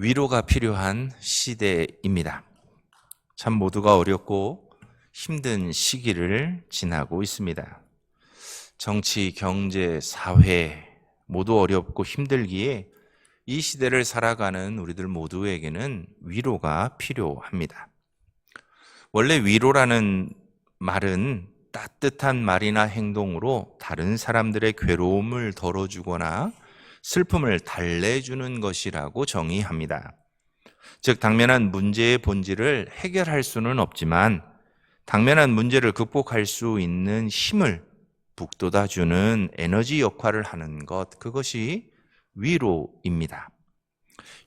위로가 필요한 시대입니다. 참 모두가 어렵고 힘든 시기를 지나고 있습니다. 정치, 경제, 사회 모두 어렵고 힘들기에 이 시대를 살아가는 우리들 모두에게는 위로가 필요합니다. 원래 위로라는 말은 따뜻한 말이나 행동으로 다른 사람들의 괴로움을 덜어주거나 슬픔을 달래주는 것이라고 정의합니다. 즉, 당면한 문제의 본질을 해결할 수는 없지만 당면한 문제를 극복할 수 있는 힘을 북돋아주는 에너지 역할을 하는 것, 그것이 위로입니다.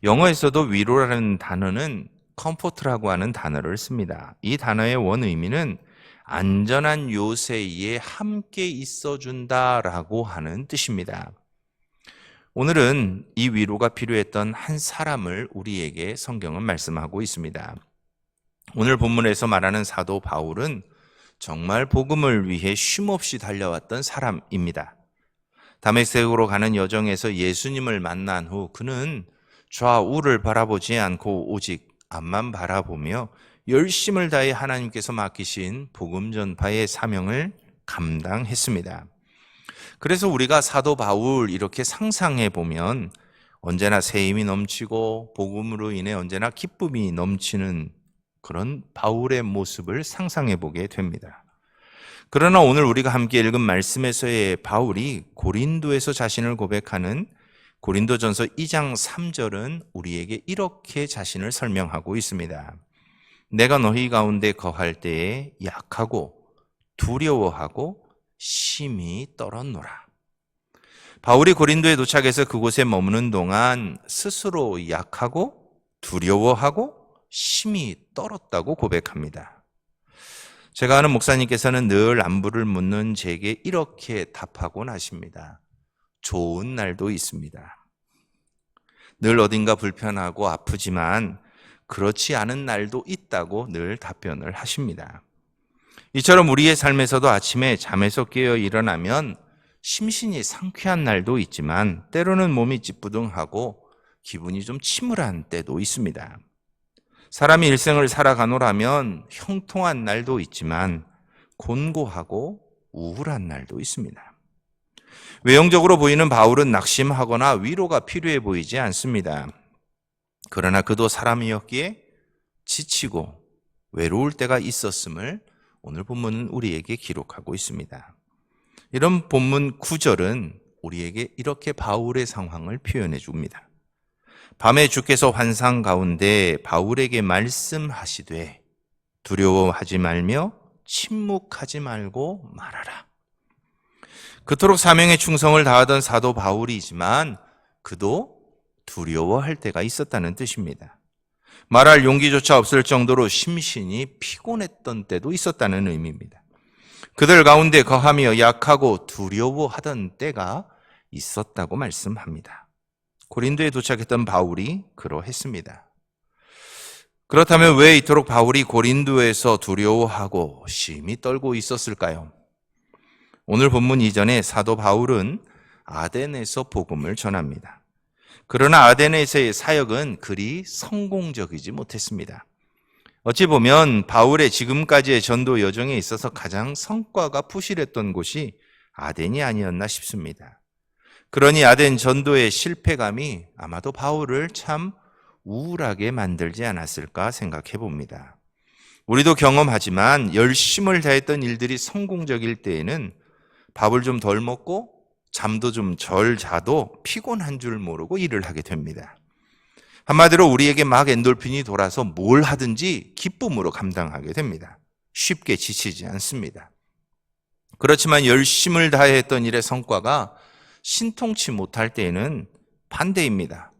영어에서도 위로라는 단어는 comfort라고 하는 단어를 씁니다. 이 단어의 원 의미는 안전한 요새에 함께 있어준다라고 하는 뜻입니다. 오늘은 이 위로가 필요했던 한 사람을 우리에게 성경은 말씀하고 있습니다. 오늘 본문에서 말하는 사도 바울은 정말 복음을 위해 쉼없이 달려왔던 사람입니다. 다메섹으로 가는 여정에서 예수님을 만난 후 그는 좌우를 바라보지 않고 오직 앞만 바라보며 열심을 다해 하나님께서 맡기신 복음 전파의 사명을 감당했습니다. 그래서 우리가 사도 바울 이렇게 상상해 보면 언제나 새 힘이 넘치고 복음으로 인해 언제나 기쁨이 넘치는 그런 바울의 모습을 상상해 보게 됩니다. 그러나 오늘 우리가 함께 읽은 말씀에서의 바울이 고린도에서 자신을 고백하는 고린도전서 2장 3절은 우리에게 이렇게 자신을 설명하고 있습니다. 내가 너희 가운데 거할 때에 약하고 두려워하고 심히 떨었노라. 바울이 고린도에 도착해서 그곳에 머무는 동안 스스로 약하고 두려워하고 심히 떨었다고 고백합니다. 제가 아는 목사님께서는 늘 안부를 묻는 제게 이렇게 답하곤 하십니다. 좋은 날도 있습니다. 늘 어딘가 불편하고 아프지만 그렇지 않은 날도 있다고 늘 답변을 하십니다. 이처럼 우리의 삶에서도 아침에 잠에서 깨어 일어나면 심신이 상쾌한 날도 있지만 때로는 몸이 찌뿌둥하고 기분이 좀 침울한 때도 있습니다. 사람이 일생을 살아가노라면 형통한 날도 있지만 곤고하고 우울한 날도 있습니다. 외형적으로 보이는 바울은 낙심하거나 위로가 필요해 보이지 않습니다. 그러나 그도 사람이었기에 지치고 외로울 때가 있었음을 오늘 본문은 우리에게 기록하고 있습니다. 이런 본문 9절은 우리에게 이렇게 바울의 상황을 표현해 줍니다. 밤에 주께서 환상 가운데 바울에게 말씀하시되 두려워하지 말며 침묵하지 말고 말하라. 그토록 사명에 충성을 다하던 사도 바울이지만 그도 두려워할 때가 있었다는 뜻입니다. 말할 용기조차 없을 정도로 심신이 피곤했던 때도 있었다는 의미입니다. 그들 가운데 거하며 약하고 두려워하던 때가 있었다고 말씀합니다. 고린도에 도착했던 바울이 그러했습니다. 그렇다면 왜 이토록 바울이 고린도에서 두려워하고 심히 떨고 있었을까요? 오늘 본문 이전에 사도 바울은 아덴에서 복음을 전합니다. 그러나 아덴에서의 사역은 그리 성공적이지 못했습니다. 어찌 보면 바울의 지금까지의 전도 여정에 있어서 가장 성과가 부실했던 곳이 아덴이 아니었나 싶습니다. 그러니 아덴 전도의 실패감이 아마도 바울을 참 우울하게 만들지 않았을까 생각해 봅니다. 우리도 경험하지만 열심을 다했던 일들이 성공적일 때에는 밥을 좀 덜 먹고 잠도 좀 덜 자도 피곤한 줄 모르고 일을 하게 됩니다. 한마디로 우리에게 막 엔돌핀이 돌아서 뭘 하든지 기쁨으로 감당하게 됩니다. 쉽게 지치지 않습니다. 그렇지만 열심을 다했던 일의 성과가 신통치 못할 때에는 반대입니다.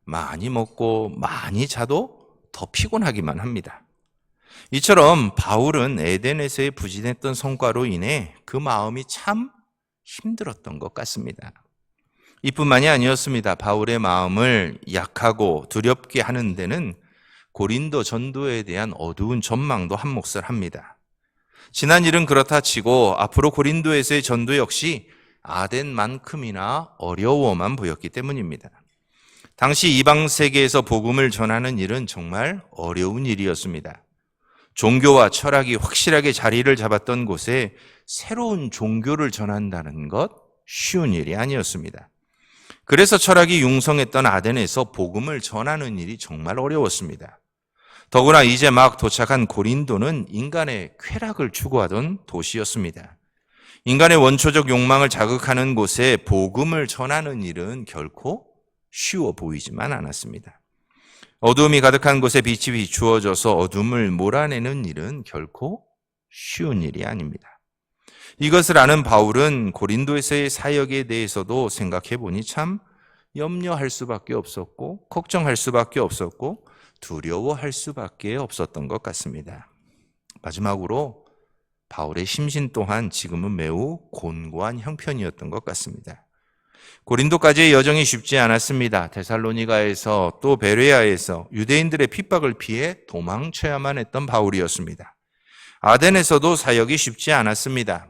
많이 먹고 많이 자도 더 피곤하기만 합니다. 이처럼 바울은 에덴에서의 부진했던 성과로 인해 그 마음이 참 힘들었던 것 같습니다. 이뿐만이 아니었습니다. 바울의 마음을 약하고 두렵게 하는 데는 고린도 전도에 대한 어두운 전망도 한몫을 합니다. 지난 일은 그렇다 치고 앞으로 고린도에서의 전도 역시 아덴만큼이나 어려워만 보였기 때문입니다. 당시 이방 세계에서 복음을 전하는 일은 정말 어려운 일이었습니다. 종교와 철학이 확실하게 자리를 잡았던 곳에 새로운 종교를 전한다는 것 쉬운 일이 아니었습니다. 그래서 철학이 융성했던 아덴에서 복음을 전하는 일이 정말 어려웠습니다. 더구나 이제 막 도착한 고린도는 인간의 쾌락을 추구하던 도시였습니다. 인간의 원초적 욕망을 자극하는 곳에 복음을 전하는 일은 결코 쉬워 보이지만 않았습니다. 어두움이 가득한 곳에 빛이 비추어져서 어둠을 몰아내는 일은 결코 쉬운 일이 아닙니다. 이것을 아는 바울은 고린도에서의 사역에 대해서도 생각해 보니 참 염려할 수밖에 없었고 걱정할 수밖에 없었고 두려워할 수밖에 없었던 것 같습니다. 마지막으로 바울의 심신 또한 지금은 매우 곤고한 형편이었던 것 같습니다. 고린도까지의 여정이 쉽지 않았습니다. 데살로니가에서 또 베레아에서 유대인들의 핍박을 피해 도망쳐야만 했던 바울이었습니다. 아덴에서도 사역이 쉽지 않았습니다.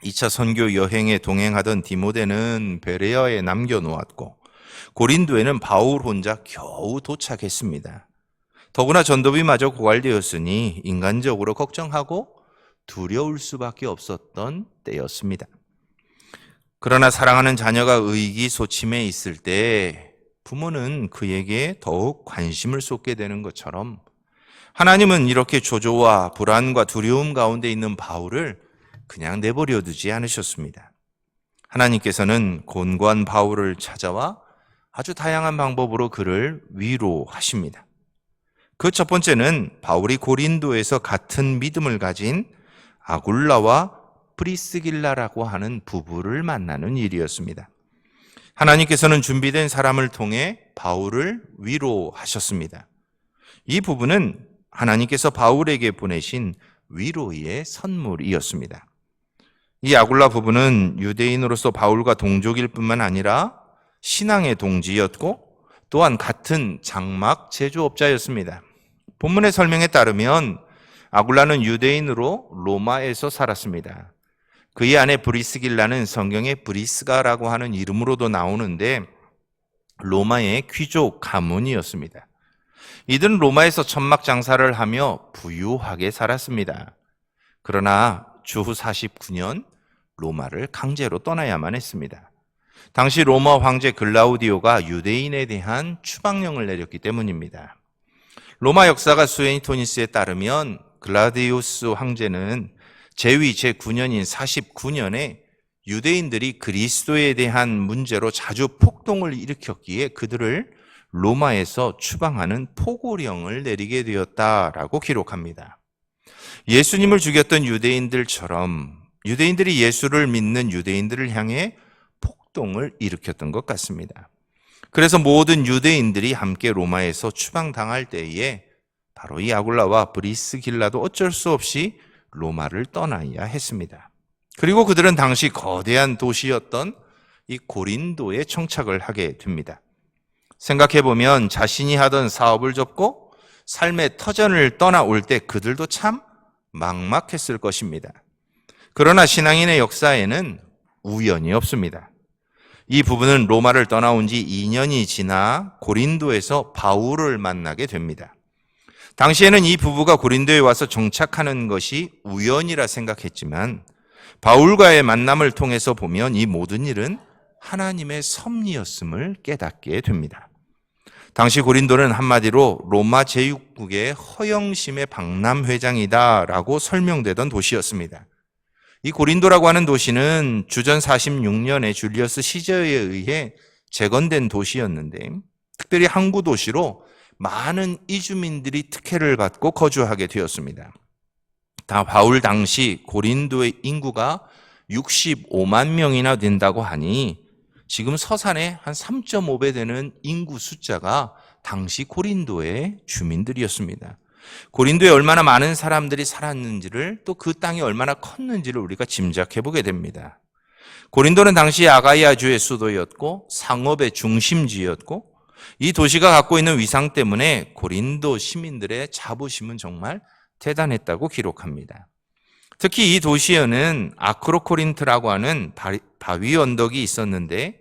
2차 선교 여행에 동행하던 디모데는 베레아에 남겨놓았고 고린도에는 바울 혼자 겨우 도착했습니다. 더구나 전도비마저 고갈되었으니 인간적으로 걱정하고 두려울 수밖에 없었던 때였습니다. 그러나 사랑하는 자녀가 의기소침해 있을 때 부모는 그에게 더욱 관심을 쏟게 되는 것처럼 하나님은 이렇게 조조와 불안과 두려움 가운데 있는 바울을 그냥 내버려 두지 않으셨습니다. 하나님께서는 곤고한 바울을 찾아와 아주 다양한 방법으로 그를 위로하십니다. 그 첫 번째는 바울이 고린도에서 같은 믿음을 가진 아굴라와 프리스길라라고 하는 부부를 만나는 일이었습니다. 하나님께서는 준비된 사람을 통해 바울을 위로하셨습니다. 이 부부는 하나님께서 바울에게 보내신 위로의 선물이었습니다. 이 아굴라 부부는 유대인으로서 바울과 동족일 뿐만 아니라 신앙의 동지였고 또한 같은 장막 제조업자였습니다. 본문의 설명에 따르면 아굴라는 유대인으로 로마에서 살았습니다. 그의 아내 브리스길라는 성경에 브리스가라고 하는 이름으로도 나오는데 로마의 귀족 가문이었습니다. 이들은 로마에서 천막 장사를 하며 부유하게 살았습니다. 그러나 주후 49년 로마를 강제로 떠나야만 했습니다. 당시 로마 황제 글라우디오가 유대인에 대한 추방령을 내렸기 때문입니다. 로마 역사가 수에니토니스에 따르면 글라디우스 황제는 제위 제9년인 49년에 유대인들이 그리스도에 대한 문제로 자주 폭동을 일으켰기에 그들을 로마에서 추방하는 포고령을 내리게 되었다라고 기록합니다. 예수님을 죽였던 유대인들처럼 유대인들이 예수를 믿는 유대인들을 향해 폭동을 일으켰던 것 같습니다. 그래서 모든 유대인들이 함께 로마에서 추방당할 때에 바로 이 아굴라와 브리스길라도 어쩔 수 없이 로마를 떠나야 했습니다. 그리고 그들은 당시 거대한 도시였던 이 고린도에 정착을 하게 됩니다. 생각해보면 자신이 하던 사업을 접고 삶의 터전을 떠나올 때 그들도 참 막막했을 것입니다. 그러나 신앙인의 역사에는 우연이 없습니다. 이 부부는 로마를 떠나온 지 2년이 지나 고린도에서 바울을 만나게 됩니다. 당시에는 이 부부가 고린도에 와서 정착하는 것이 우연이라 생각했지만 바울과의 만남을 통해서 보면 이 모든 일은 하나님의 섭리였음을 깨닫게 됩니다. 당시 고린도는 한마디로 로마 제국의 허영심의 박람회장이다라고 설명되던 도시였습니다. 이 고린도라고 하는 도시는 주전 46년에 줄리어스 시저에 의해 재건된 도시였는데 특별히 항구 도시로 많은 이주민들이 특혜를 받고 거주하게 되었습니다. 다 바울 당시 고린도의 인구가 65만 명이나 된다고 하니 지금 서산의 한 3.5배 되는 인구 숫자가 당시 고린도의 주민들이었습니다. 고린도에 얼마나 많은 사람들이 살았는지를 또 그 땅이 얼마나 컸는지를 우리가 짐작해 보게 됩니다. 고린도는 당시 아가이아주의 수도였고 상업의 중심지였고 이 도시가 갖고 있는 위상 때문에 고린도 시민들의 자부심은 정말 대단했다고 기록합니다. 특히 이 도시에는 아크로코린트라고 하는 바위 언덕이 있었는데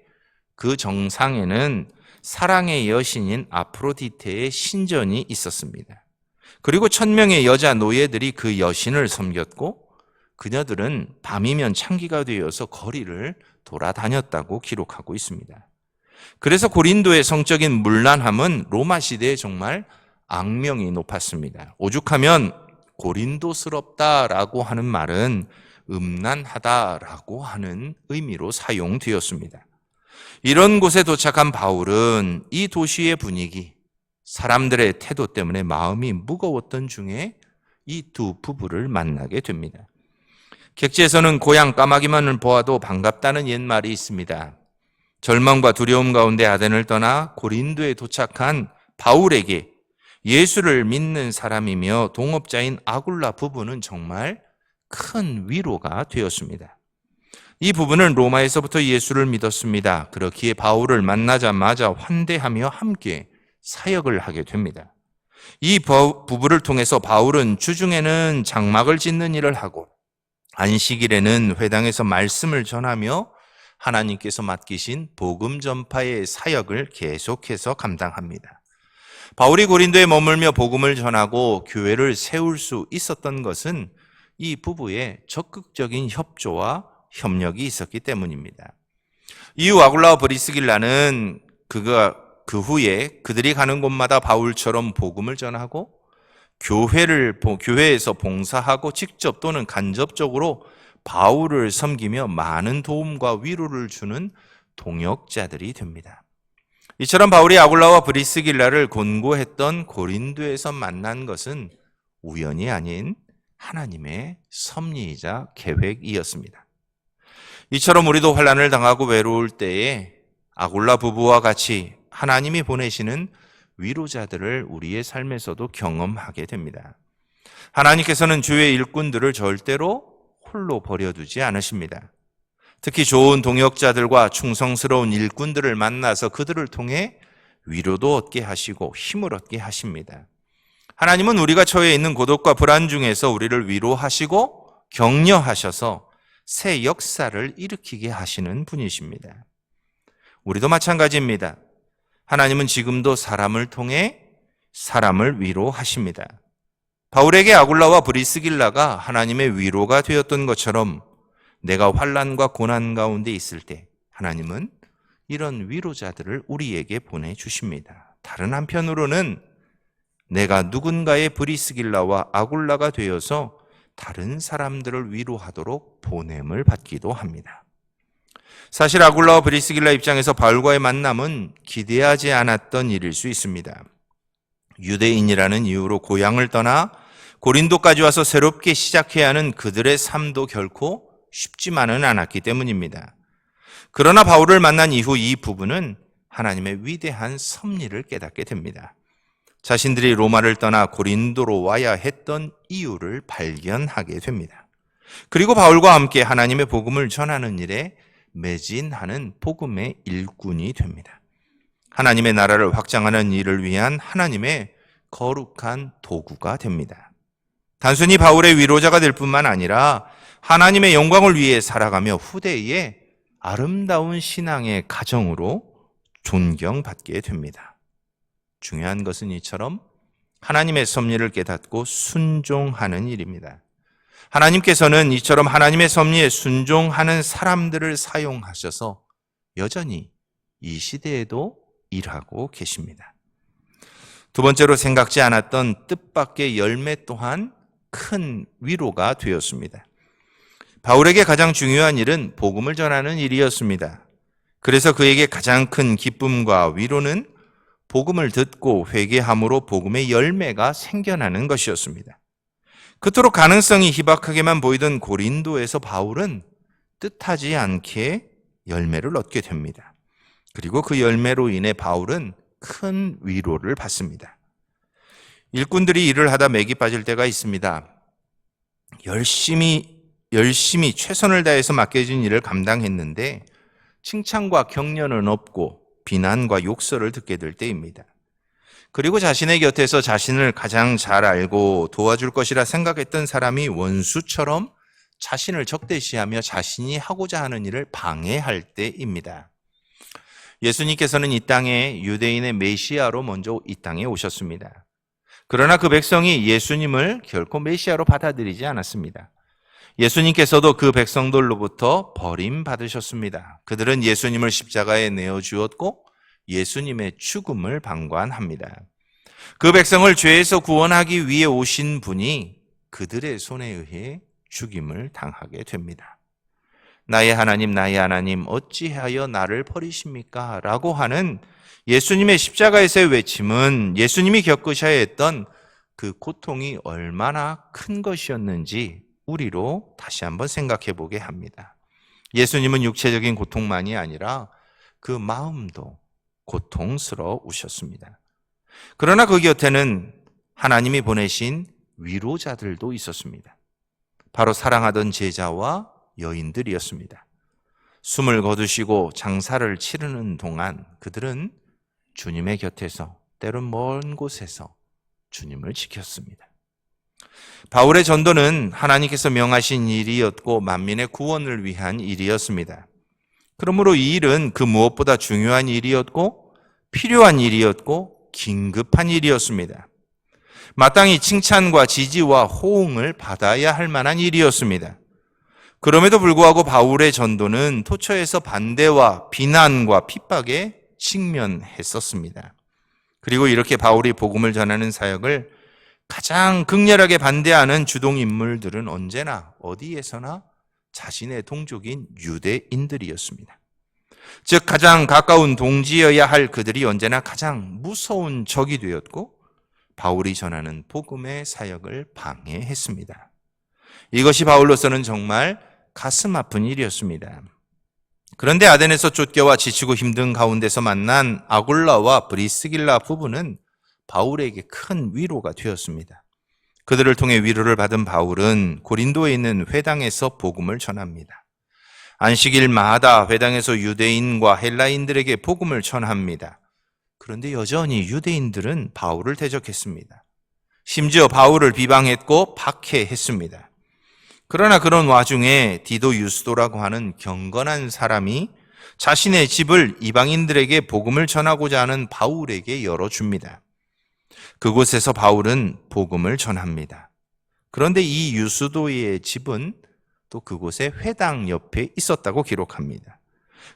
그 정상에는 사랑의 여신인 아프로디테의 신전이 있었습니다. 그리고 1000명의 여자 노예들이 그 여신을 섬겼고 그녀들은 밤이면 창기가 되어서 거리를 돌아다녔다고 기록하고 있습니다. 그래서 고린도의 성적인 문란함은 로마 시대에 정말 악명이 높았습니다. 오죽하면 고린도스럽다라고 하는 말은 음란하다라고 하는 의미로 사용되었습니다. 이런 곳에 도착한 바울은 이 도시의 분위기, 사람들의 태도 때문에 마음이 무거웠던 중에 이 두 부부를 만나게 됩니다. 객지에서는 고향 까마귀만을 보아도 반갑다는 옛말이 있습니다. 절망과 두려움 가운데 아덴을 떠나 고린도에 도착한 바울에게 예수를 믿는 사람이며 동업자인 아굴라 부부는 정말 큰 위로가 되었습니다. 이 부부는 로마에서부터 예수를 믿었습니다. 그렇기에 바울을 만나자마자 환대하며 함께 사역을 하게 됩니다. 이 부부를 통해서 바울은 주중에는 장막을 짓는 일을 하고 안식일에는 회당에서 말씀을 전하며 하나님께서 맡기신 복음 전파의 사역을 계속해서 감당합니다. 바울이 고린도에 머물며 복음을 전하고 교회를 세울 수 있었던 것은 이 부부의 적극적인 협조와 협력이 있었기 때문입니다. 이후 아굴라와 브리스길라는 그 후에 그들이 가는 곳마다 바울처럼 복음을 전하고 교회에서 봉사하고 직접 또는 간접적으로 바울을 섬기며 많은 도움과 위로를 주는 동역자들이 됩니다. 이처럼 바울이 아굴라와 브리스길라를 권고했던 고린도에서 만난 것은 우연이 아닌 하나님의 섭리이자 계획이었습니다. 이처럼 우리도 환난을 당하고 외로울 때에 아굴라 부부와 같이 하나님이 보내시는 위로자들을 우리의 삶에서도 경험하게 됩니다. 하나님께서는 주의 일꾼들을 절대로 홀로 버려두지 않으십니다. 특히 좋은 동역자들과 충성스러운 일꾼들을 만나서 그들을 통해 위로도 얻게 하시고 힘을 얻게 하십니다. 하나님은 우리가 처해 있는 고독과 불안 중에서 우리를 위로하시고 격려하셔서 새 역사를 일으키게 하시는 분이십니다. 우리도 마찬가지입니다. 하나님은 지금도 사람을 통해 사람을 위로하십니다. 바울에게 아굴라와 브리스길라가 하나님의 위로가 되었던 것처럼 내가 환난과 고난 가운데 있을 때 하나님은 이런 위로자들을 우리에게 보내주십니다. 다른 한편으로는 내가 누군가의 브리스길라와 아굴라가 되어서 다른 사람들을 위로하도록 보냄을 받기도 합니다. 사실 아굴라와 브리스길라 입장에서 바울과의 만남은 기대하지 않았던 일일 수 있습니다. 유대인이라는 이유로 고향을 떠나 고린도까지 와서 새롭게 시작해야 하는 그들의 삶도 결코 쉽지만은 않았기 때문입니다. 그러나 바울을 만난 이후 이 부부는 하나님의 위대한 섭리를 깨닫게 됩니다. 자신들이 로마를 떠나 고린도로 와야 했던 이유를 발견하게 됩니다. 그리고 바울과 함께 하나님의 복음을 전하는 일에 매진하는 복음의 일꾼이 됩니다. 하나님의 나라를 확장하는 일을 위한 하나님의 거룩한 도구가 됩니다. 단순히 바울의 위로자가 될 뿐만 아니라 하나님의 영광을 위해 살아가며 후대에 아름다운 신앙의 가정으로 존경받게 됩니다. 중요한 것은 이처럼 하나님의 섭리를 깨닫고 순종하는 일입니다. 하나님께서는 이처럼 하나님의 섭리에 순종하는 사람들을 사용하셔서 여전히 이 시대에도 일하고 계십니다. 두 번째로 생각지 않았던 뜻밖의 열매 또한 큰 위로가 되었습니다. 바울에게 가장 중요한 일은 복음을 전하는 일이었습니다. 그래서 그에게 가장 큰 기쁨과 위로는 복음을 듣고 회개함으로 복음의 열매가 생겨나는 것이었습니다. 그토록 가능성이 희박하게만 보이던 고린도에서 바울은 뜻하지 않게 열매를 얻게 됩니다. 그리고 그 열매로 인해 바울은 큰 위로를 받습니다. 일꾼들이 일을 하다 맥이 빠질 때가 있습니다. 열심히 최선을 다해서 맡겨진 일을 감당했는데 칭찬과 격려는 없고 비난과 욕설을 듣게 될 때입니다. 그리고 자신의 곁에서 자신을 가장 잘 알고 도와줄 것이라 생각했던 사람이 원수처럼 자신을 적대시하며 자신이 하고자 하는 일을 방해할 때입니다. 예수님께서는 이 땅에 유대인의 메시아로 먼저 이 땅에 오셨습니다. 그러나 그 백성이 예수님을 결코 메시아로 받아들이지 않았습니다. 예수님께서도 그 백성들로부터 버림받으셨습니다. 그들은 예수님을 십자가에 내어주었고 예수님의 죽음을 방관합니다. 그 백성을 죄에서 구원하기 위해 오신 분이 그들의 손에 의해 죽임을 당하게 됩니다. 나의 하나님 어찌하여 나를 버리십니까? 라고 하는 예수님의 십자가에서의 외침은 예수님이 겪으셔야 했던 그 고통이 얼마나 큰 것이었는지 우리로 다시 한번 생각해 보게 합니다. 예수님은 육체적인 고통만이 아니라 그 마음도 고통스러우셨습니다. 그러나 그 곁에는 하나님이 보내신 위로자들도 있었습니다. 바로 사랑하던 제자와 여인들이었습니다. 숨을 거두시고 장사를 치르는 동안 그들은 주님의 곁에서 때론 먼 곳에서 주님을 지켰습니다. 바울의 전도는 하나님께서 명하신 일이었고 만민의 구원을 위한 일이었습니다. 그러므로 이 일은 그 무엇보다 중요한 일이었고 필요한 일이었고 긴급한 일이었습니다. 마땅히 칭찬과 지지와 호응을 받아야 할 만한 일이었습니다. 그럼에도 불구하고 바울의 전도는 토처에서 반대와 비난과 핍박에 직면했었습니다. 그리고 이렇게 바울이 복음을 전하는 사역을 가장 극렬하게 반대하는 주동인물들은 언제나 어디에서나 자신의 동족인 유대인들이었습니다. 즉 가장 가까운 동지여야 할 그들이 언제나 가장 무서운 적이 되었고 바울이 전하는 복음의 사역을 방해했습니다. 이것이 바울로서는 정말 가슴 아픈 일이었습니다. 그런데 아덴에서 쫓겨와 지치고 힘든 가운데서 만난 아굴라와 브리스길라 부부는 바울에게 큰 위로가 되었습니다. 그들을 통해 위로를 받은 바울은 고린도에 있는 회당에서 복음을 전합니다. 안식일마다 회당에서 유대인과 헬라인들에게 복음을 전합니다. 그런데 여전히 유대인들은 바울을 대적했습니다. 심지어 바울을 비방했고 박해했습니다. 그러나 그런 와중에 디도 유스도라고 하는 경건한 사람이 자신의 집을 이방인들에게 복음을 전하고자 하는 바울에게 열어줍니다. 그곳에서 바울은 복음을 전합니다. 그런데 이 유스도의 집은 또 그곳의 회당 옆에 있었다고 기록합니다.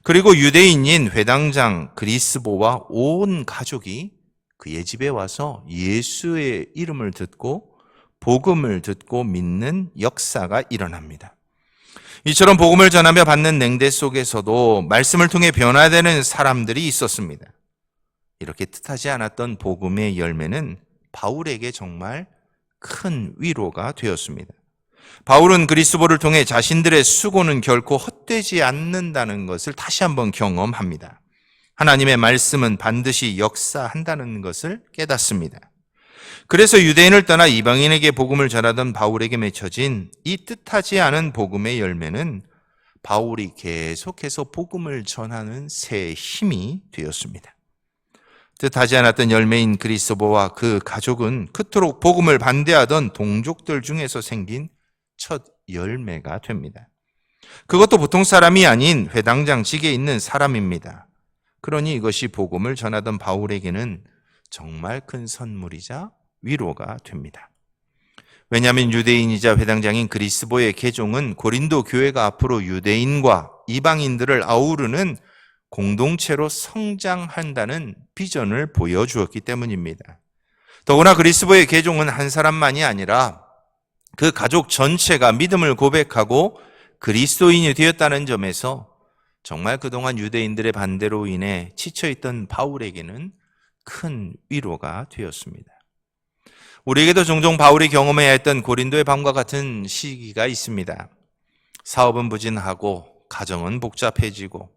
그리고 유대인인 회당장 그리스보와 온 가족이 그의 집에 와서 예수의 이름을 듣고 복음을 듣고 믿는 역사가 일어납니다. 이처럼 복음을 전하며 받는 냉대 속에서도 말씀을 통해 변화되는 사람들이 있었습니다. 이렇게 뜻하지 않았던 복음의 열매는 바울에게 정말 큰 위로가 되었습니다. 바울은 그리스도를 통해 자신들의 수고는 결코 헛되지 않는다는 것을 다시 한번 경험합니다. 하나님의 말씀은 반드시 역사한다는 것을 깨닫습니다. 그래서 유대인을 떠나 이방인에게 복음을 전하던 바울에게 맺혀진 이 뜻하지 않은 복음의 열매는 바울이 계속해서 복음을 전하는 새 힘이 되었습니다. 뜻하지 않았던 열매인 그리스도와 그 가족은 그토록 복음을 반대하던 동족들 중에서 생긴 첫 열매가 됩니다. 그것도 보통 사람이 아닌 회당장 직에 있는 사람입니다. 그러니 이것이 복음을 전하던 바울에게는 정말 큰 선물이자 위로가 됩니다. 왜냐하면 유대인이자 회당장인 그리스보의 개종은 고린도 교회가 앞으로 유대인과 이방인들을 아우르는 공동체로 성장한다는 비전을 보여주었기 때문입니다. 더구나 그리스보의 개종은 한 사람만이 아니라 그 가족 전체가 믿음을 고백하고 그리스도인이 되었다는 점에서 정말 그동안 유대인들의 반대로 인해 지쳐있던 바울에게는 큰 위로가 되었습니다. 우리에게도 종종 바울이 경험해야 했던 고린도의 밤과 같은 시기가 있습니다. 사업은 부진하고 가정은 복잡해지고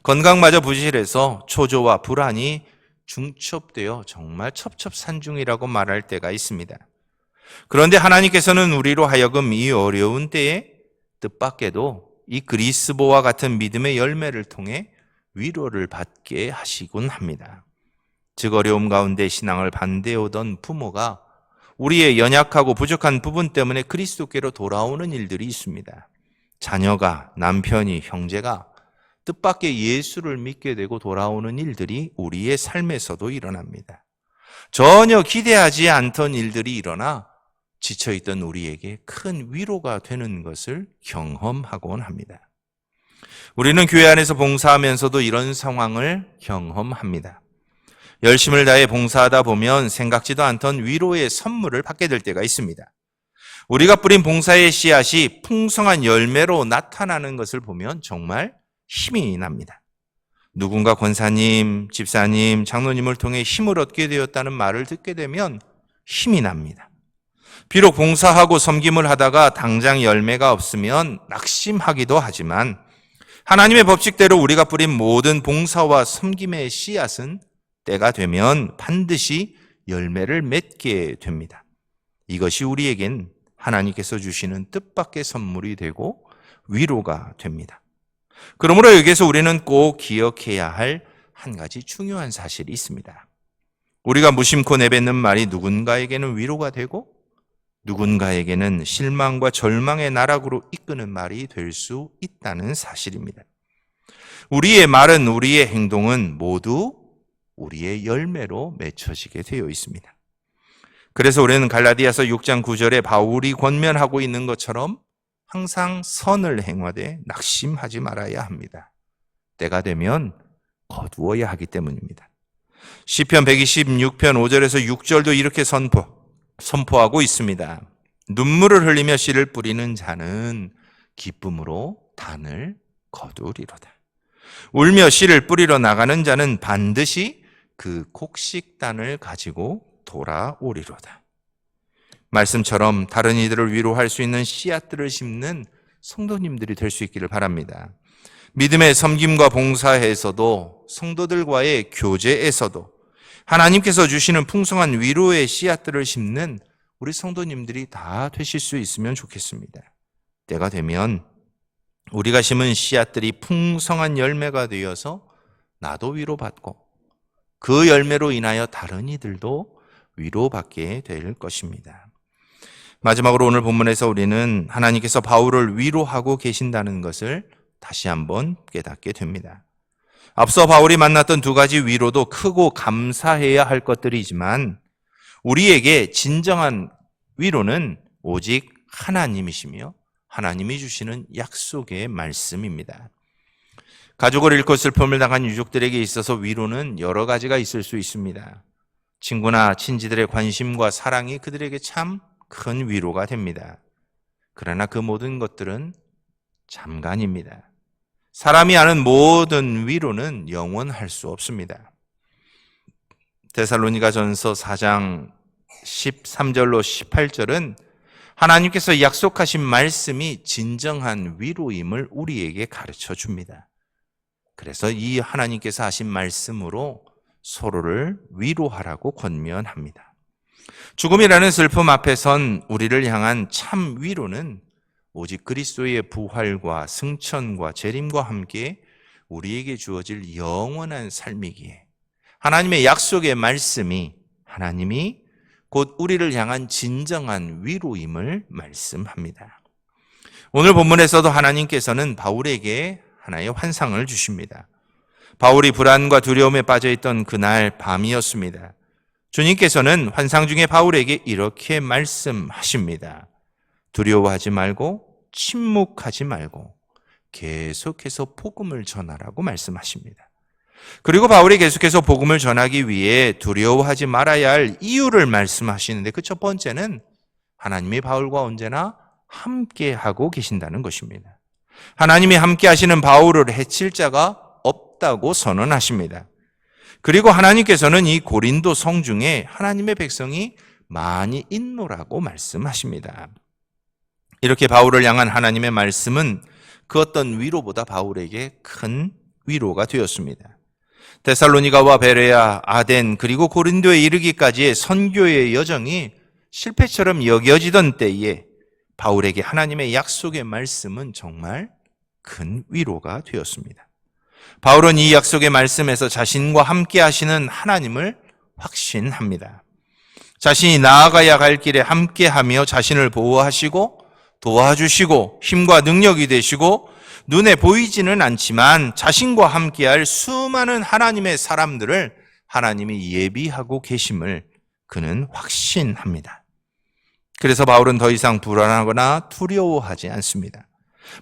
건강마저 부실해서 초조와 불안이 중첩되어 정말 첩첩산중이라고 말할 때가 있습니다. 그런데 하나님께서는 우리로 하여금 이 어려운 때에 뜻밖에도 이 그리스보와 같은 믿음의 열매를 통해 위로를 받게 하시곤 합니다. 즉 어려움 가운데 신앙을 반대해오던 부모가 우리의 연약하고 부족한 부분 때문에 그리스도께로 돌아오는 일들이 있습니다. 자녀가, 남편이, 형제가 뜻밖의 예수를 믿게 되고 돌아오는 일들이 우리의 삶에서도 일어납니다. 전혀 기대하지 않던 일들이 일어나 지쳐있던 우리에게 큰 위로가 되는 것을 경험하곤 합니다. 우리는 교회 안에서 봉사하면서도 이런 상황을 경험합니다. 열심을 다해 봉사하다 보면 생각지도 않던 위로의 선물을 받게 될 때가 있습니다. 우리가 뿌린 봉사의 씨앗이 풍성한 열매로 나타나는 것을 보면 정말 힘이 납니다. 누군가 권사님, 집사님, 장로님을 통해 힘을 얻게 되었다는 말을 듣게 되면 힘이 납니다. 비록 봉사하고 섬김을 하다가 당장 열매가 없으면 낙심하기도 하지만 하나님의 법칙대로 우리가 뿌린 모든 봉사와 섬김의 씨앗은 때가 되면 반드시 열매를 맺게 됩니다. 이것이 우리에겐 하나님께서 주시는 뜻밖의 선물이 되고 위로가 됩니다. 그러므로 여기에서 우리는 꼭 기억해야 할 한 가지 중요한 사실이 있습니다. 우리가 무심코 내뱉는 말이 누군가에게는 위로가 되고 누군가에게는 실망과 절망의 나락으로 이끄는 말이 될 수 있다는 사실입니다. 우리의 말은, 우리의 행동은 모두 우리의 열매로 맺혀지게 되어 있습니다. 그래서 우리는 갈라디아서 6장 9절에 바울이 권면하고 있는 것처럼 항상 선을 행하되 낙심하지 말아야 합니다. 때가 되면 거두어야 하기 때문입니다. 시편 126편 5절에서 6절도 이렇게 선포하고 있습니다. 눈물을 흘리며 씨를 뿌리는 자는 기쁨으로 단을 거두리로다. 울며 씨를 뿌리러 나가는 자는 반드시 그 곡식단을 가지고 돌아오리로다. 말씀처럼 다른 이들을 위로할 수 있는 씨앗들을 심는 성도님들이 될 수 있기를 바랍니다. 믿음의 섬김과 봉사에서도 성도들과의 교제에서도 하나님께서 주시는 풍성한 위로의 씨앗들을 심는 우리 성도님들이 다 되실 수 있으면 좋겠습니다. 때가 되면 우리가 심은 씨앗들이 풍성한 열매가 되어서 나도 위로받고 그 열매로 인하여 다른 이들도 위로받게 될 것입니다. 마지막으로 오늘 본문에서 우리는 하나님께서 바울을 위로하고 계신다는 것을 다시 한번 깨닫게 됩니다. 앞서 바울이 만났던 두 가지 위로도 크고 감사해야 할 것들이지만 우리에게 진정한 위로는 오직 하나님이시며 하나님이 주시는 약속의 말씀입니다. 가족을 잃고 슬픔을 당한 유족들에게 있어서 위로는 여러 가지가 있을 수 있습니다. 친구나 친지들의 관심과 사랑이 그들에게 참 큰 위로가 됩니다. 그러나 그 모든 것들은 잠깐입니다. 사람이 아는 모든 위로는 영원할 수 없습니다. 데살로니가전서 4장 13절로 18절은 하나님께서 약속하신 말씀이 진정한 위로임을 우리에게 가르쳐 줍니다. 그래서 이 하나님께서 하신 말씀으로 서로를 위로하라고 권면합니다. 죽음이라는 슬픔 앞에 선 우리를 향한 참 위로는 오직 그리스도의 부활과 승천과 재림과 함께 우리에게 주어질 영원한 삶이기에 하나님의 약속의 말씀이 하나님이 곧 우리를 향한 진정한 위로임을 말씀합니다. 오늘 본문에서도 하나님께서는 바울에게 하나의 환상을 주십니다. 바울이 불안과 두려움에 빠져있던 그날 밤이었습니다. 주님께서는 환상 중에 바울에게 이렇게 말씀하십니다. 두려워하지 말고 침묵하지 말고 계속해서 복음을 전하라고 말씀하십니다. 그리고 바울이 계속해서 복음을 전하기 위해 두려워하지 말아야 할 이유를 말씀하시는데 그 첫 번째는 하나님이 바울과 언제나 함께하고 계신다는 것입니다. 하나님이 함께 하시는 바울을 해칠 자가 없다고 선언하십니다. 그리고 하나님께서는 이 고린도 성 중에 하나님의 백성이 많이 있노라고 말씀하십니다. 이렇게 바울을 향한 하나님의 말씀은 그 어떤 위로보다 바울에게 큰 위로가 되었습니다. 데살로니가와 베레아, 아덴 그리고 고린도에 이르기까지의 선교의 여정이 실패처럼 여겨지던 때에 바울에게 하나님의 약속의 말씀은 정말 큰 위로가 되었습니다. 바울은 이 약속의 말씀에서 자신과 함께 하시는 하나님을 확신합니다. 자신이 나아가야 할 길에 함께하며 자신을 보호하시고 도와주시고 힘과 능력이 되시고 눈에 보이지는 않지만 자신과 함께할 수많은 하나님의 사람들을 하나님이 예비하고 계심을 그는 확신합니다. 그래서 바울은 더 이상 불안하거나 두려워하지 않습니다.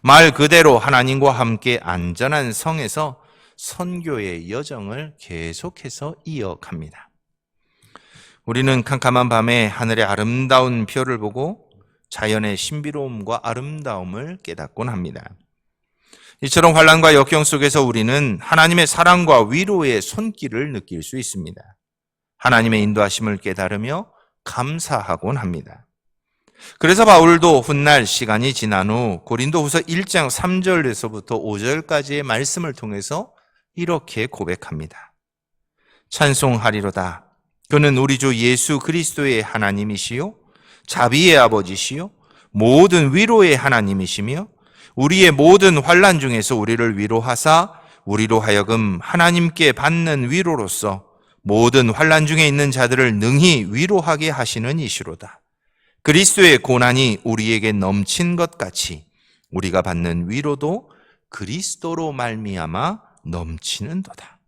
말 그대로 하나님과 함께 안전한 성에서 선교의 여정을 계속해서 이어갑니다. 우리는 캄캄한 밤에 하늘의 아름다운 별을 보고 자연의 신비로움과 아름다움을 깨닫곤 합니다. 이처럼 환난과 역경 속에서 우리는 하나님의 사랑과 위로의 손길을 느낄 수 있습니다. 하나님의 인도하심을 깨달으며 감사하곤 합니다. 그래서 바울도 훗날 시간이 지난 후 고린도후서 1장 3절에서부터 5절까지의 말씀을 통해서 이렇게 고백합니다. 찬송하리로다. 그는 우리 주 예수 그리스도의 하나님이시요 자비의 아버지시요 모든 위로의 하나님이시며 우리의 모든 환난 중에서 우리를 위로하사 우리로 하여금 하나님께 받는 위로로서 모든 환난 중에 있는 자들을 능히 위로하게 하시는 이시로다. 그리스도의 고난이 우리에게 넘친 것 같이 우리가 받는 위로도 그리스도로 말미암아 넘치는도다.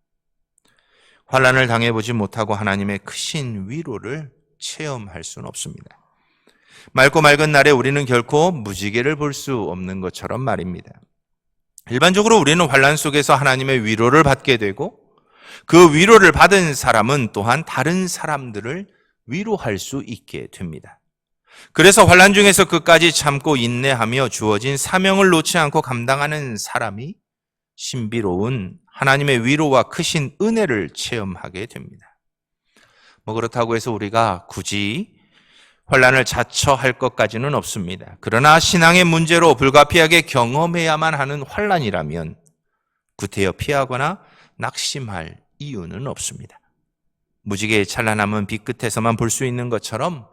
환난을 당해보지 못하고 하나님의 크신 위로를 체험할 수는 없습니다. 맑고 맑은 날에 우리는 결코 무지개를 볼 수 없는 것처럼 말입니다. 일반적으로 우리는 환난 속에서 하나님의 위로를 받게 되고 그 위로를 받은 사람은 또한 다른 사람들을 위로할 수 있게 됩니다. 그래서 환난 중에서 끝까지 참고 인내하며 주어진 사명을 놓지 않고 감당하는 사람이 신비로운 하나님의 위로와 크신 은혜를 체험하게 됩니다. 그렇다고 해서 우리가 굳이 환난을 자처할 것까지는 없습니다. 그러나 신앙의 문제로 불가피하게 경험해야만 하는 환난이라면 구태여 피하거나 낙심할 이유는 없습니다. 무지개의 찬란함은 빛 끝에서만 볼 수 있는 것처럼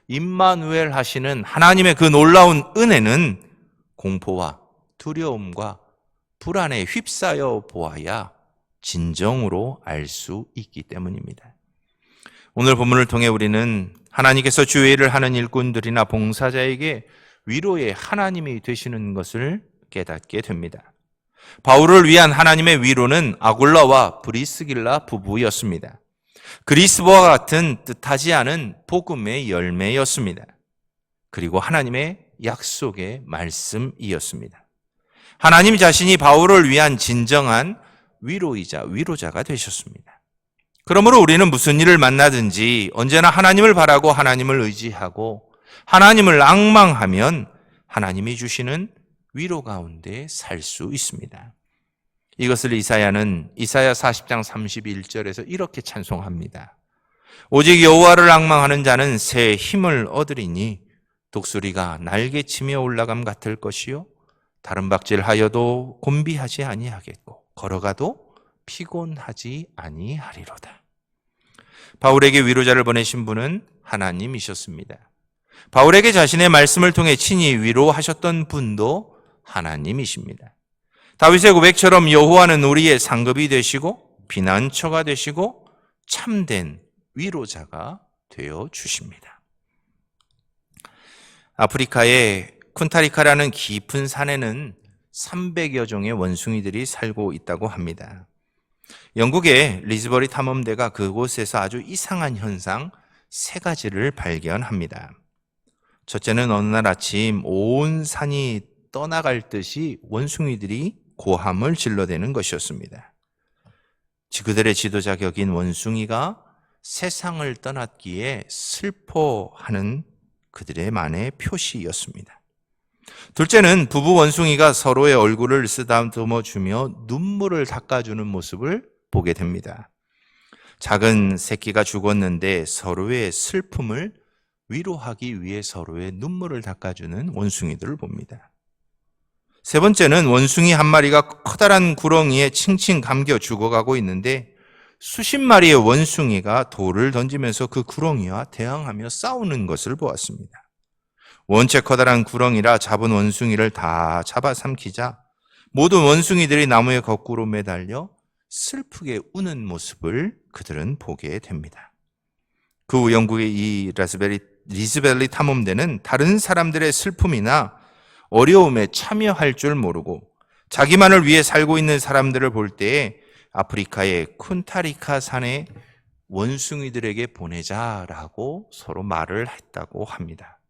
임마누엘 하시는 하나님의 그 놀라운 은혜는 공포와 두려움과 불안에 휩싸여 보아야 진정으로 알 수 있기 때문입니다. 오늘 본문을 통해 우리는 하나님께서 주의 일을 하는 일꾼들이나 봉사자에게 위로의 하나님이 되시는 것을 깨닫게 됩니다. 바울을 위한 하나님의 위로는 아굴라와 브리스길라 부부였습니다. 그리스도와 같은 뜻하지 않은 복음의 열매였습니다. 그리고 하나님의 약속의 말씀이었습니다. 하나님 자신이 바울을 위한 진정한 위로이자 위로자가 되셨습니다. 그러므로 우리는 무슨 일을 만나든지 언제나 하나님을 바라고 하나님을 의지하고 하나님을 앙망하면 하나님이 주시는 위로 가운데 살 수 있습니다. 이것을 이사야는 이사야 40장 31절에서 이렇게 찬송합니다. 오직 여호와를 앙망하는 자는 새 힘을 얻으리니 독수리가 날개치며 올라감 같을 것이요 다른 박질하여도 곤비하지 아니하겠고 걸어가도 피곤하지 아니하리로다. 바울에게 위로자를 보내신 분은 하나님이셨습니다. 바울에게 자신의 말씀을 통해 친히 위로하셨던 분도 하나님이십니다. 다윗의 고백처럼 여호와는 우리의 상급이 되시고 피난처가 되시고 참된 위로자가 되어 주십니다. 아프리카의 쿤타리카라는 깊은 산에는 300여 종의 원숭이들이 살고 있다고 합니다. 영국의 리즈버리 탐험대가 그곳에서 아주 이상한 현상 3가지를 발견합니다. 첫째는 어느 날 아침 온 산이 떠나갈 듯이 원숭이들이 고함을 질러대는 것이었습니다. 그들의 지도자 격인 원숭이가 세상을 떠났기에 슬퍼하는 그들의 만의 표시였습니다. 둘째는 부부 원숭이가 서로의 얼굴을 쓰다듬어 주며 눈물을 닦아주는 모습을 보게 됩니다. 작은 새끼가 죽었는데 서로의 슬픔을 위로하기 위해 서로의 눈물을 닦아주는 원숭이들을 봅니다. 세 번째는 원숭이 한 마리가 커다란 구렁이에 칭칭 감겨 죽어가고 있는데 수십 마리의 원숭이가 돌을 던지면서 그 구렁이와 대항하며 싸우는 것을 보았습니다. 원체 커다란 구렁이라 잡은 원숭이를 다 잡아삼키자 모든 원숭이들이 나무에 거꾸로 매달려 슬프게 우는 모습을 그들은 보게 됩니다. 그 후 영국의 이 리즈벨리 탐험대는 다른 사람들의 슬픔이나 어려움에 참여할 줄 모르고 자기만을 위해 살고 있는 사람들을 볼 때에 아프리카의 쿤타리카 산에 원숭이들에게 보내자라고 서로 말을 했다고 합니다.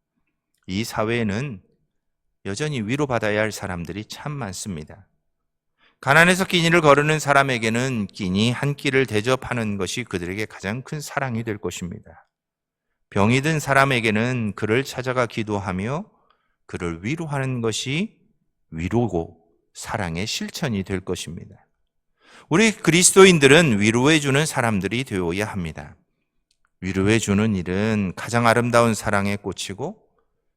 이 사회에는 여전히 위로받아야 할 사람들이 참 많습니다. 가난해서 끼니를 거르는 사람에게는 끼니 한 끼를 대접하는 것이 그들에게 가장 큰 사랑이 될 것입니다. 병이 든 사람에게는 그를 찾아가 기도하며 그를 위로하는 것이 위로고 사랑의 실천이 될 것입니다. 우리 그리스도인들은 위로해주는 사람들이 되어야 합니다. 위로해주는 일은 가장 아름다운 사랑의 꽃이고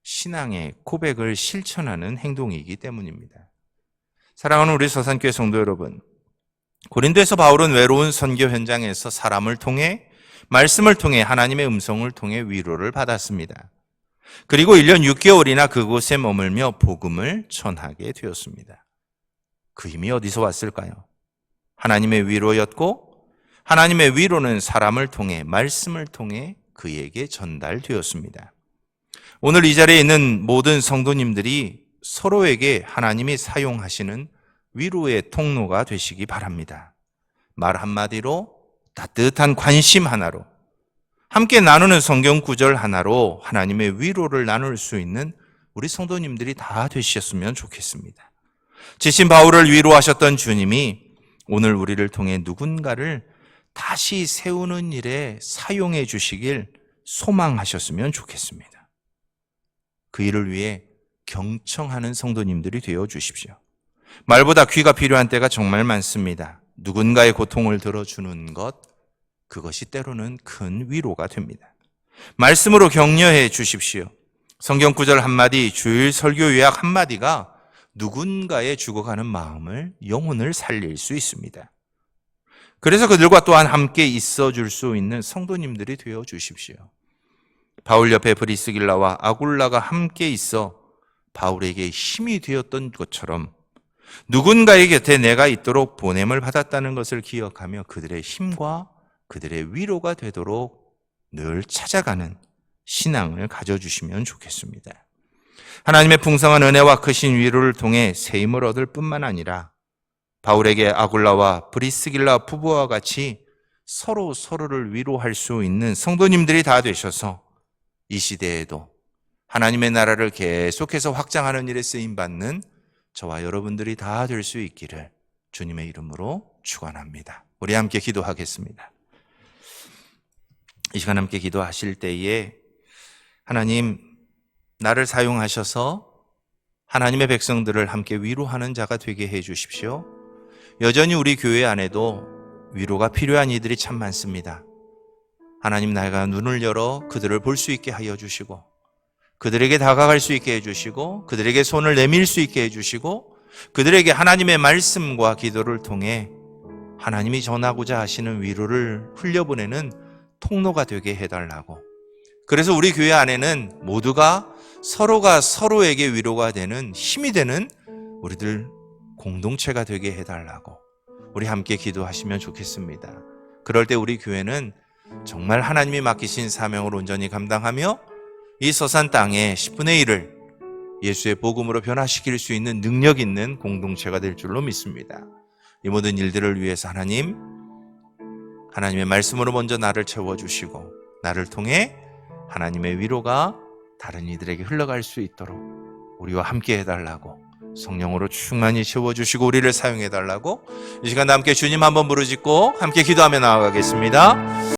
신앙의 고백을 실천하는 행동이기 때문입니다. 사랑하는 우리 서산교회 성도 여러분, 고린도에서 바울은 외로운 선교 현장에서 사람을 통해, 말씀을 통해, 하나님의 음성을 통해 위로를 받았습니다. 그리고 1년 6개월이나 그곳에 머물며 복음을 전하게 되었습니다. 그 힘이 어디서 왔을까요? 하나님의 위로였고, 하나님의 위로는 사람을 통해, 말씀을 통해 그에게 전달되었습니다. 오늘 이 자리에 있는 모든 성도님들이 서로에게 하나님이 사용하시는 위로의 통로가 되시기 바랍니다. 말 한마디로, 따뜻한 관심 하나로, 함께 나누는 성경 구절 하나로 하나님의 위로를 나눌 수 있는 우리 성도님들이 다 되셨으면 좋겠습니다. 지친 바울을 위로하셨던 주님이 오늘 우리를 통해 누군가를 다시 세우는 일에 사용해 주시길 소망하셨으면 좋겠습니다. 그 일을 위해 경청하는 성도님들이 되어 주십시오. 말보다 귀가 필요한 때가 정말 많습니다. 누군가의 고통을 들어주는 것, 그것이 때로는 큰 위로가 됩니다. 말씀으로 격려해 주십시오. 성경 구절 한마디, 주일 설교 요약 한마디가 누군가의 죽어가는 마음을, 영혼을 살릴 수 있습니다. 그래서 그들과 또한 함께 있어 줄 수 있는 성도님들이 되어 주십시오. 바울 옆에 브리스길라와 아굴라가 함께 있어 바울에게 힘이 되었던 것처럼 누군가의 곁에 내가 있도록 보냄을 받았다는 것을 기억하며 그들의 힘과 그들의 위로가 되도록 늘 찾아가는 신앙을 가져주시면 좋겠습니다. 하나님의 풍성한 은혜와 크신 위로를 통해 새 힘을 얻을 뿐만 아니라 바울에게 아굴라와 브리스길라 부부와 같이 서로를 위로할 수 있는 성도님들이 다 되셔서 이 시대에도 하나님의 나라를 계속해서 확장하는 일에 쓰임받는 저와 여러분들이 다 될 수 있기를 주님의 이름으로 축원합니다. 우리 함께 기도하겠습니다. 이 시간 함께 기도하실 때에 하나님, 나를 사용하셔서 하나님의 백성들을 함께 위로하는 자가 되게 해 주십시오. 여전히 우리 교회 안에도 위로가 필요한 이들이 참 많습니다. 하나님, 내가 눈을 열어 그들을 볼 수 있게 하여 주시고 그들에게 다가갈 수 있게 해주시고 그들에게 손을 내밀 수 있게 해주시고 그들에게 하나님의 말씀과 기도를 통해 하나님이 전하고자 하시는 위로를 흘려보내는 통로가 되게 해달라고. 그래서 우리 교회 안에는 모두가 서로가 서로에게 위로가 되는 힘이 되는 우리들 공동체가 되게 해달라고 우리 함께 기도하시면 좋겠습니다. 그럴 때 우리 교회는 정말 하나님이 맡기신 사명을 온전히 감당하며 이 서산 땅의 10분의 1을 예수의 복음으로 변화시킬 수 있는 능력 있는 공동체가 될 줄로 믿습니다. 이 모든 일들을 위해서 하나님의 말씀으로 먼저 나를 채워주시고 나를 통해 하나님의 위로가 다른 이들에게 흘러갈 수 있도록 우리와 함께 해달라고, 성령으로 충만히 채워주시고 우리를 사용해달라고 이 시간 함께 주님 한번 부르짖고 함께 기도하며 나아가겠습니다.